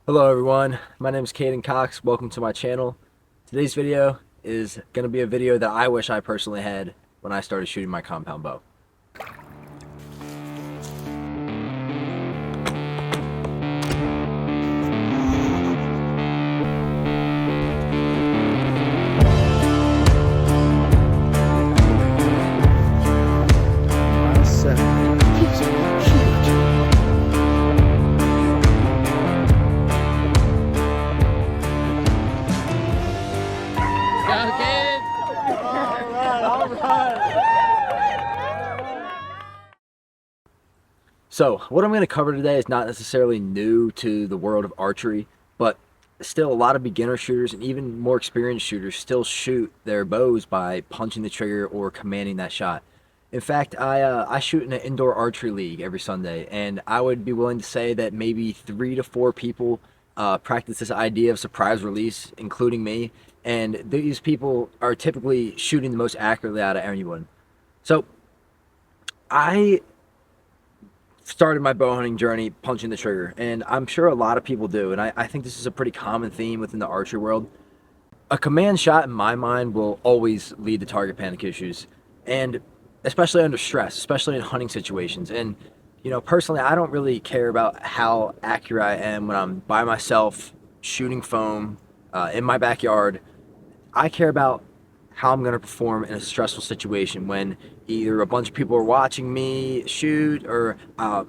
Hello everyone, my name is Caden Cox. Welcome to my channel. Today's video is going to be a video that I wish I personally had when I started shooting my compound bow. So what I'm going to cover today is not necessarily new to the world of archery, but still a lot of beginner shooters and even more experienced shooters still shoot their bows by punching the trigger or commanding that shot. In fact, I shoot in an indoor archery league every Sunday, and I would be willing to say that maybe 3 to 4 people practice this idea of surprise release, including me, and these people are typically shooting the most accurately out of anyone. So I started my bow hunting journey punching the trigger, and I'm sure a lot of people do, and I think this is a pretty common theme within the archery world. A command shot in my mind will always lead to target panic issues, and especially under stress, especially in hunting situations. And you know, personally, I don't really care about how accurate I am when I'm by myself shooting foam in my backyard. I care about how I'm going to perform in a stressful situation when either a bunch of people are watching me shoot, or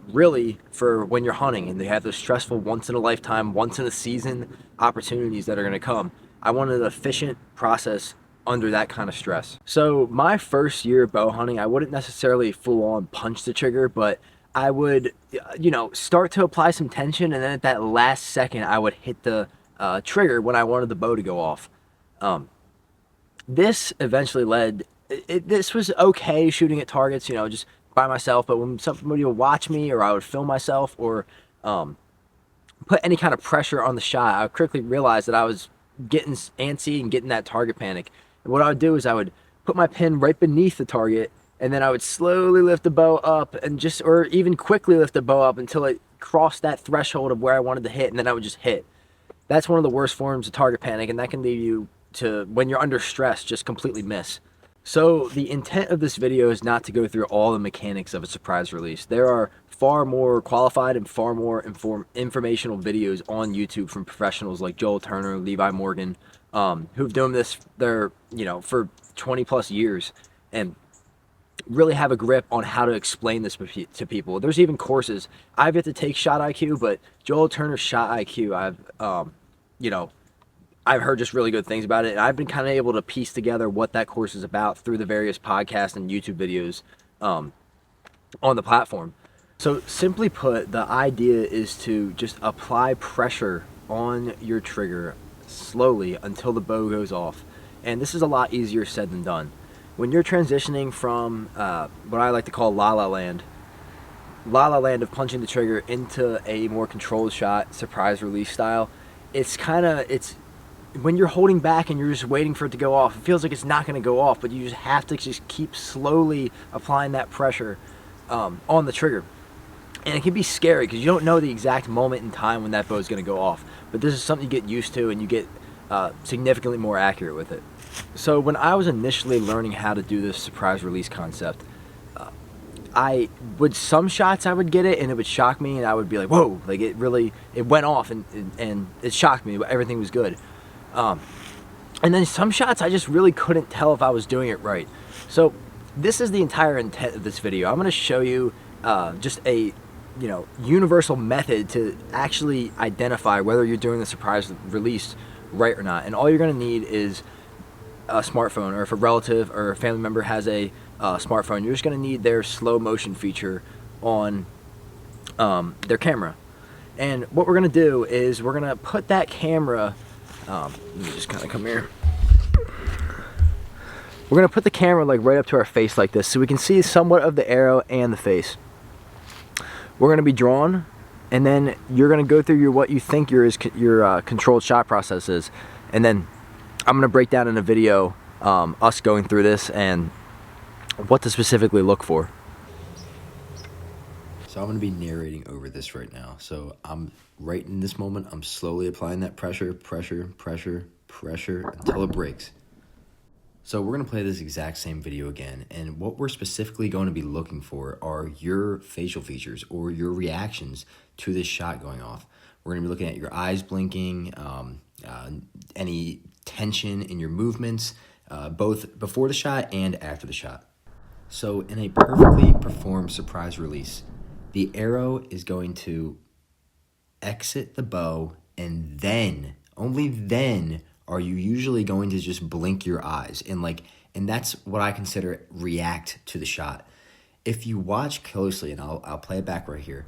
really for when you're hunting and they have those stressful once in a lifetime, once in a season opportunities that are going to come. I want an efficient process under that kind of stress. So my first year of bow hunting, I wouldn't necessarily full on punch the trigger, but I would, you know, start to apply some tension, and then at that last second I would hit the trigger when I wanted the bow to go off. This eventually led, this was okay shooting at targets, you know, just by myself, but when somebody would watch me, or I would film myself, or put any kind of pressure on the shot, I would quickly realize that I was getting antsy and getting that target panic. And what I would do is I would put my pin right beneath the target, and then I would slowly lift the bow up, and just, or even quickly lift the bow up until it crossed that threshold of where I wanted to hit, and then I would just hit. That's one of the worst forms of target panic, and that can lead you to, when you're under stress, just completely miss. So the intent of this video is not to go through all the mechanics of a surprise release. There are far more qualified and far more informational videos on YouTube from professionals like Joel Turner, Levi Morgan, who've done this for 20 plus years and really have a grip on how to explain this to people. There's even courses. I've yet to take Shot IQ, but Joel Turner's Shot IQ, I've heard just really good things about it, and I've been kind of able to piece together what that course is about through the various podcasts and YouTube videos on the platform. So simply put, the idea is to just apply pressure on your trigger slowly until the bow goes off. And this is a lot easier said than done. When you're transitioning from what I like to call la-la land of punching the trigger into a more controlled shot, surprise release style, it's when you're holding back and you're just waiting for it to go off, it feels like it's not going to go off, but you just have to just keep slowly applying that pressure on the trigger. And it can be scary because you don't know the exact moment in time when that bow is going to go off. But this is something you get used to, and you get significantly more accurate with it. So when I was initially learning how to do this surprise release concept, some shots I would get it and it would shock me, and I would be like, whoa, like it went off, and it shocked me, but everything was good. And then some shots I just really couldn't tell if I was doing it right. So this is the entire intent of this video. I'm going to show you just a universal method to actually identify whether you're doing the surprise release right or not. And all you're going to need is a smartphone, or if a relative or a family member has a smartphone, you're just going to need their slow motion feature on their camera. And what we're going to do is we're going to put that camera, let me just kind of come here. We're going to put the camera like right up to our face like this, so we can see somewhat of the arrow and the face. We're going to be drawn, and then you're going to go through what you think your controlled shot process is, and then I'm going to break down in a video us going through this and what to specifically look for. So I'm going to be narrating over this right now. So I'm right in this moment, I'm slowly applying that pressure until it breaks. So we're going to play this exact same video again, and what we're specifically going to be looking for are your facial features or your reactions to this shot going off. We're going to be looking at your eyes blinking, any tension in your movements, both before the shot and after the shot. So in a perfectly performed surprise release, the arrow is going to exit the bow, and then, only then, are you usually going to just blink your eyes. And that's what I consider react to the shot. If you watch closely, and I'll play it back right here,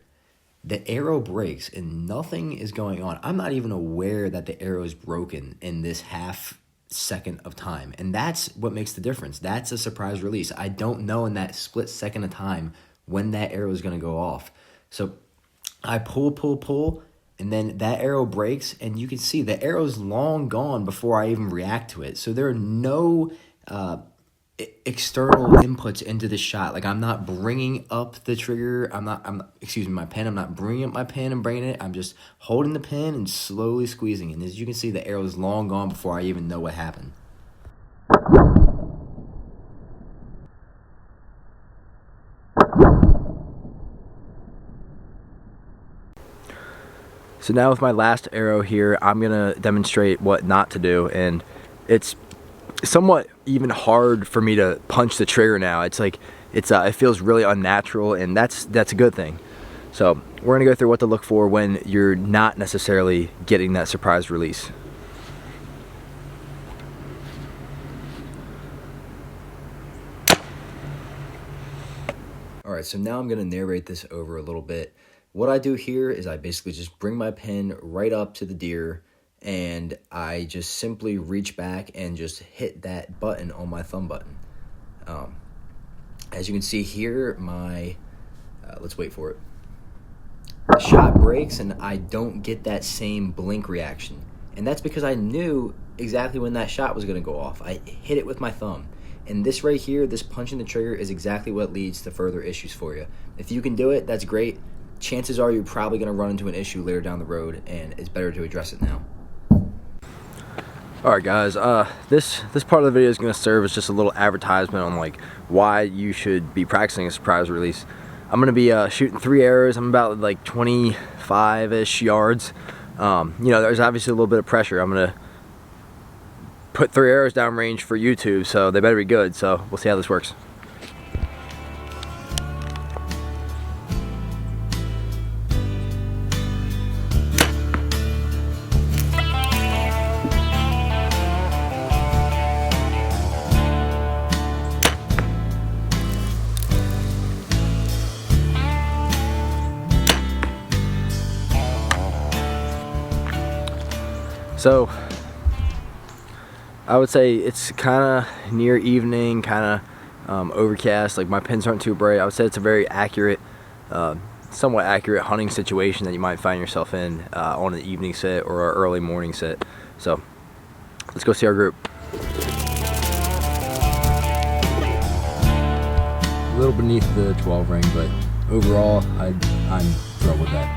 the arrow breaks and nothing is going on. I'm not even aware that the arrow is broken in this half second of time. And that's what makes the difference. That's a surprise release. I don't know in that split second of time when that arrow is going to go off. So I pull, and then that arrow breaks, and you can see the arrow's long gone before I even react to it. So there are no external inputs into the shot. Like, I'm not bringing up the trigger. My pen. I'm not bringing up my pen and bringing it. I'm just holding the pen and slowly squeezing. And as you can see, the arrow is long gone before I even know what happened. So now with my last arrow here, I'm going to demonstrate what not to do, and it's somewhat even hard for me to punch the trigger now. It's like, it feels really unnatural, and that's a good thing. So we're going to go through what to look for when you're not necessarily getting that surprise release. Alright, so now I'm going to narrate this over a little bit. What I do here is I basically just bring my pen right up to the deer, and I just simply reach back and just hit that button on my thumb button. As you can see here, let's wait for it. The shot breaks and I don't get that same blink reaction. And that's because I knew exactly when that shot was going to go off. I hit it with my thumb. And this right here, this punching the trigger, is exactly what leads to further issues for you. If you can do it, that's great. Chances are you're probably going to run into an issue later down the road, and it's better to address it now. Alright guys, this part of the video is going to serve as just a little advertisement on like why you should be practicing a surprise release. I'm going to be shooting 3 arrows. I'm about like 25-ish yards. There's obviously a little bit of pressure. I'm going to put 3 arrows downrange for YouTube, so they better be good. So we'll see how this works. So I would say it's kind of near evening, kind of overcast. Like, my pins aren't too bright. I would say it's a very accurate, somewhat accurate hunting situation that you might find yourself in on an evening sit or an early morning sit. So let's go see our group. A little beneath the 12 ring, but overall I'm thrilled with that.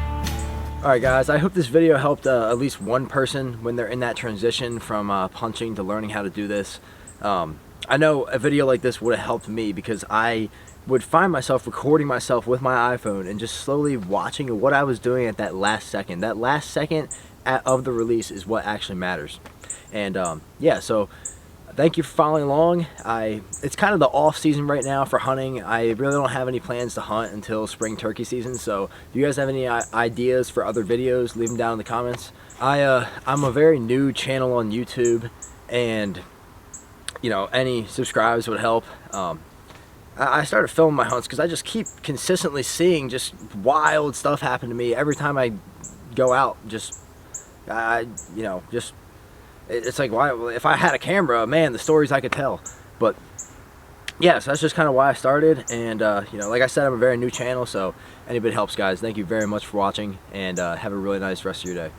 Alright guys, I hope this video helped at least one person when they're in that transition from punching to learning how to do this. I know a video like this would have helped me, because I would find myself recording myself with my iPhone and just slowly watching what I was doing at that last second. That last second of the release is what actually matters. And yeah, so thank you for following along. It's kind of the off season right now for hunting. I really don't have any plans to hunt until spring turkey season. So if you guys have any ideas for other videos, leave them down in the comments. I'm a very new channel on YouTube, and any subscribes would help. I started filming my hunts because I just keep consistently seeing just wild stuff happen to me every time I go out. It's like, why, if I had a camera, man, the stories I could tell. But yeah, so that's just kind of why I started. And like I said, I'm a very new channel, so anybody helps, guys. Thank you very much for watching, and have a really nice rest of your day.